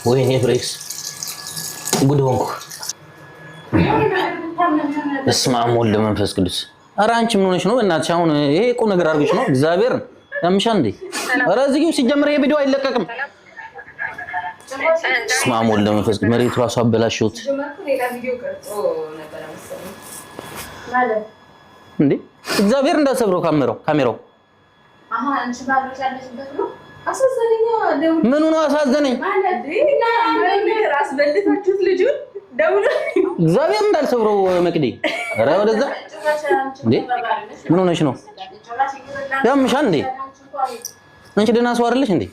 ወይኔ ብሬክስ ጉድ ሆንኩ። በስመ አብ ወወልድ ወመንፈስ ቅዱስ። ኧረ አንቺ ምን ሆነሽ ነው? እናትሽ አሁን ይሄ ቁም ነገር አድርገሽ ነው? እግዚአብሔርን ያምሻል እንዴ? ኧረ እዚህም ሲጀምር ይሄ ቪዲዮ አይለቀቅም። በስመ አብ ወወልድ ወመንፈስ ቅዱስ። መሬቱ ራሱ አበላሽሁት እንዴ! እግዚአብሔር እንዳሰብረው ካሜራው ምኑ ነው አሳዘነኝ? እግዚአብሔር እንዳልሰብረው መቅዲ። ኧረ ወደዛ እንዴ! ምን ሆነሽ ነው? ያምሻል እንዴ? አንቺ ደህና ሰው አይደለሽ እንዴ?